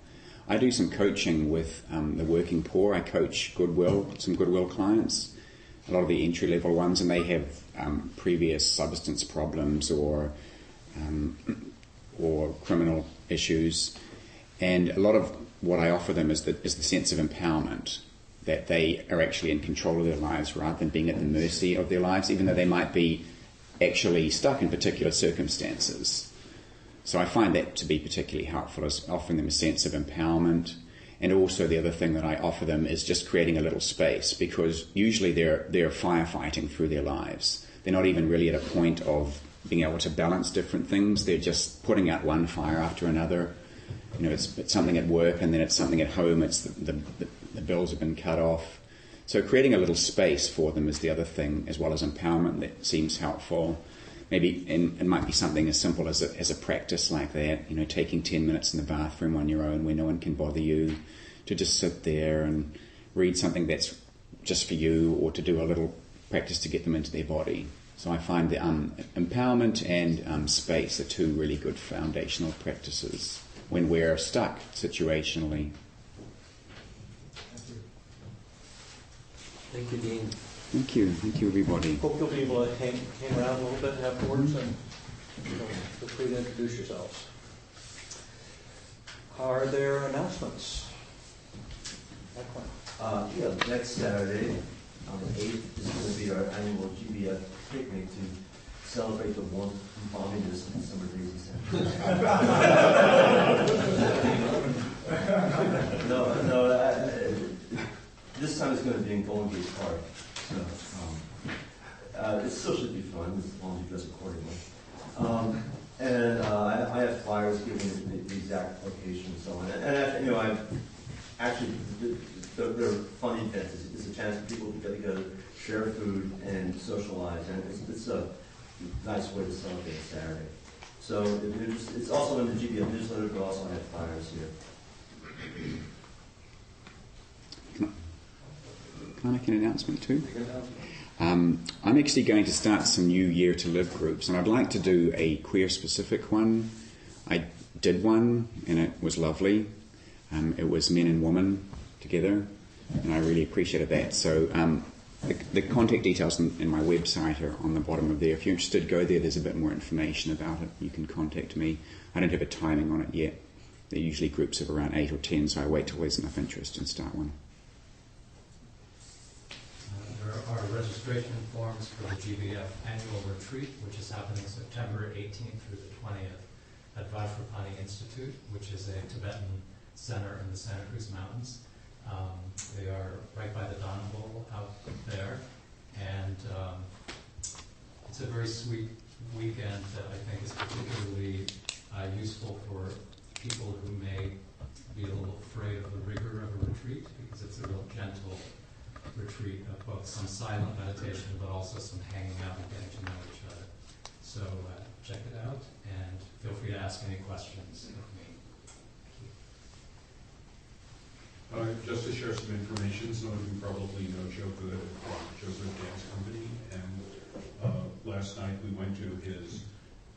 I do some coaching with the working poor. I coach some Goodwill clients, a lot of the entry-level ones, and they have previous substance problems or criminal issues. And a lot of what I offer them is the sense of empowerment, that they are actually in control of their lives rather than being at the mercy of their lives, even though they might be actually stuck in particular circumstances. So I find that to be particularly helpful, is offering them a sense of empowerment. And also the other thing that I offer them is just creating a little space, because usually they're firefighting through their lives. They're not even really at a point of being able to balance different things. They're just putting out one fire after another. It's something at work, and then it's something at home. It's the bills have been cut off. So creating a little space for them is the other thing, as well as empowerment, that seems helpful. Maybe it might be something as simple as a practice like that, taking 10 minutes in the bathroom on your own where no one can bother you, to just sit there and read something that's just for you, or to do a little practice to get them into their body. So I find that empowerment and space are two really good foundational practices when we're stuck situationally. Thank you, Dean. Thank you, everybody. Hope you'll be able to hang around a little bit afterwards, and feel free to introduce yourselves. Are there announcements? Next Saturday, on the 8th, is going to be our annual GBF picnic to celebrate the one bombing this December Daisy Center. This time it's going to be in Golden Gate Park. So, it still should be fun, as long as you dress accordingly. I have flyers giving the exact location and so on. And I've actually, they're fun events. It's a chance for people to get together, share food, and socialize. And it's a nice way to celebrate Saturday. So it's also in the GBF newsletter, but also I have flyers here. Can I make an announcement too? I'm actually going to start some new Year to Live groups, and I'd like to do a queer-specific one. I did one, and it was lovely. It was men and women together, and I really appreciated that. So The contact details in my website are on the bottom of there. If you're interested, go there. There's a bit more information about it. You can contact me. I don't have a timing on it yet. They're usually groups of around 8 or 10, so I wait till there's enough interest and start one. There are registration forms for the GBF annual retreat, which is happening September 18th through the 20th at Vajrapani Institute, which is a Tibetan center in the Santa Cruz Mountains. They are right by the Dana Bowl out there, and it's a very sweet weekend that I think is particularly useful for people who may be a little afraid of the rigor of a retreat, because it's a real gentle retreat of both some silent meditation but also some hanging out and getting to know each other. So check it out and feel free to ask any questions of me. Just to share some information, some of you probably know Joe Good at Joe Good Dance Company, and last night we went to his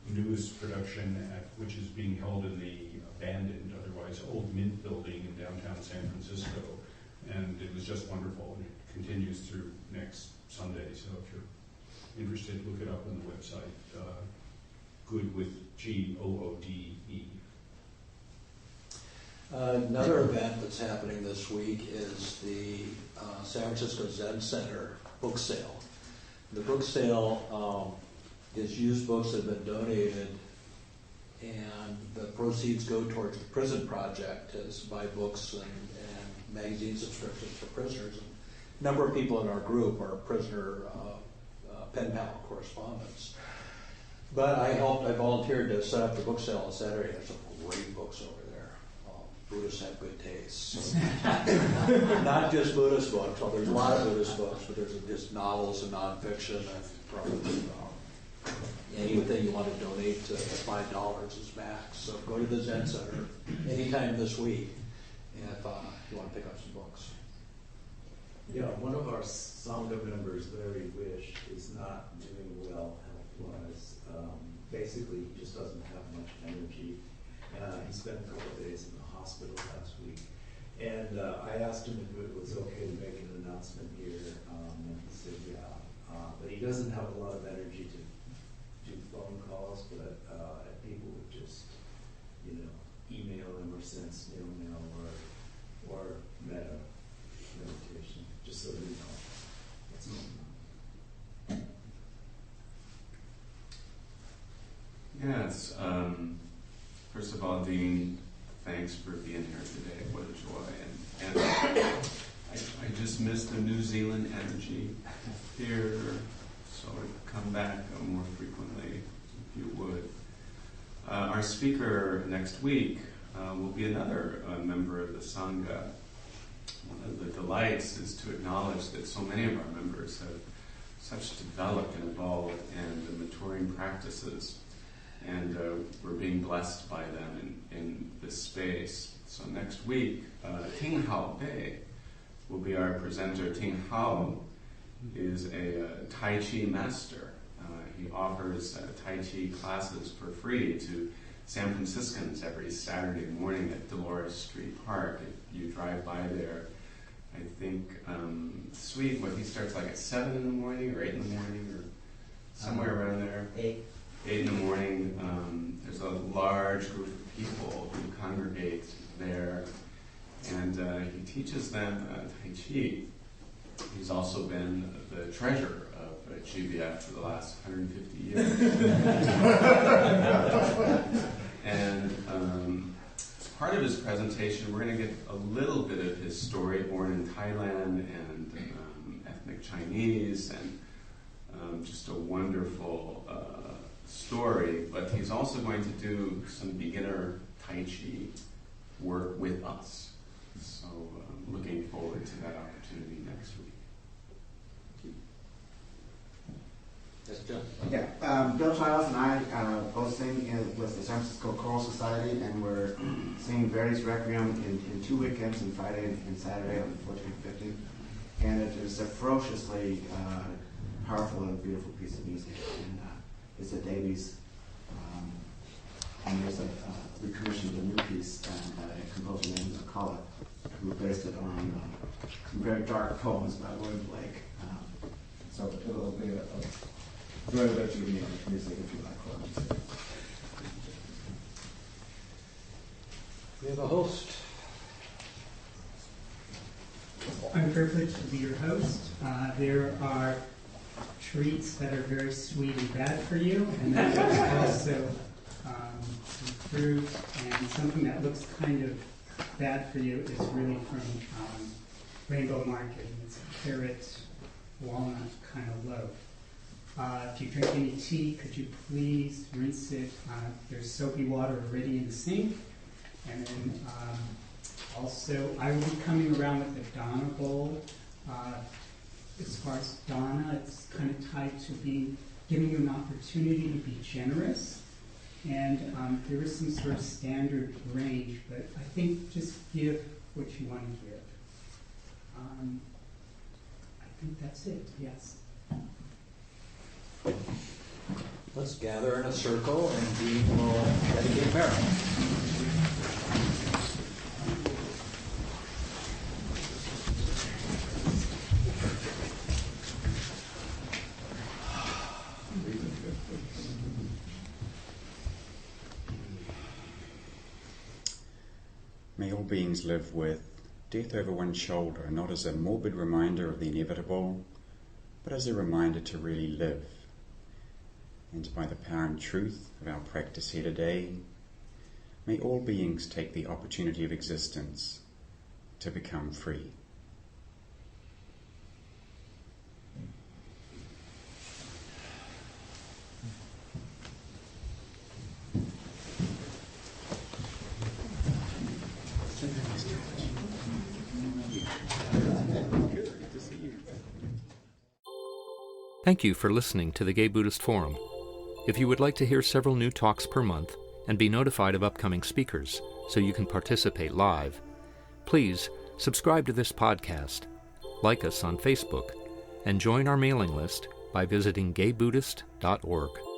newest production, which is being held in the abandoned, otherwise Old Mint building in downtown San Francisco, and it was just wonderful. And it continues through next Sunday, so if you're interested, look it up on the website. Good with G-O-O-D-E. Another event that's happening this week is the San Francisco Zen Center book sale. The book sale is used books that have been donated, and the proceeds go towards the prison project to buy books and magazine subscriptions for prisoners. And a number of people in our group are prisoner pen pal correspondents. But I volunteered to set up the book sale on Saturday. There's some great books over there. Buddhists have good taste. Not just Buddhist books. Well, there's a lot of Buddhist books, but there's just novels and nonfiction. Anything you want to donate to $5 is max. So go to the Zen Center anytime this week if you want to pick up some books. Yeah, one of our Sangha members, Larry Wish, is not doing well health-wise. Basically, he just doesn't have much energy. He spent a couple of days in the hospital last week. And I asked him if it was okay to make an announcement here, and he said, yeah. But he doesn't have a lot of energy to do phone calls, but people would just, email him or send snail mail or meditation, just so you know what's going on. Yes. First of all, Dean, thanks for being here today. What a joy. And I just missed the New Zealand energy here, so I'd come back more frequently if you would. Our speaker next week will be another member of the Sangha. One of the delights is to acknowledge that so many of our members have such developed and evolved and maturing practices, and we're being blessed by them in this space. So next week, Ting Hao Bei will be our presenter. Ting Hao is a Tai Chi master. He offers Tai Chi classes for free to San Franciscans every Saturday morning at Dolores Street Park. If you drive by there, I think, sweet, he starts like at 7 in the morning or 8 in the morning or somewhere around there. 8 in the morning. There's a large group of people who congregate there, and he teaches them Tai Chi. He's also been the treasurer of GBF for the last 150 years. And as part of his presentation, we're going to get a little bit of his story, born in Thailand and ethnic Chinese, and just a wonderful story. But he's also going to do some beginner Tai Chi work with us. So looking forward to that opportunity next week. Yes, John. Yeah, Bill Childs and I both sing with the San Francisco Choral Society, and we're singing Verdi's Requiem in 2 weekends, on Friday and Saturday on the 14th and 15th. And it is a ferociously powerful and beautiful piece of music. And it's a Davies, and there's we commissioned a new piece, and a composer named McCullough, who based it on some very dark poems by William Blake. So it'll be a very much unique music if you like what music. We have a host. I'm privileged to be your host. There are treats that are very sweet and bad for you, and then there's also some fruit, and something that looks kind of bad for you is really from Rainbow Market. It's a carrot walnut kind of loaf. If you drink any tea, could you please rinse it? There's soapy water already in the sink. And then also, I will be coming around with the Donna bowl. As far as Donna, it's kind of tied to giving you an opportunity to be generous. And there is some sort of standard range, but I think just give what you want to give. I think that's it, yes. Let's gather in a circle and Dean will dedicate Mary. May all beings live with death over one's shoulder, not as a morbid reminder of the inevitable, but as a reminder to really live. And by the power and truth of our practice here today, may all beings take the opportunity of existence to become free. Thank you for listening to the Gay Buddhist Forum. If you would like to hear several new talks per month and be notified of upcoming speakers so you can participate live, please subscribe to this podcast, like us on Facebook, and join our mailing list by visiting gaybuddhist.org.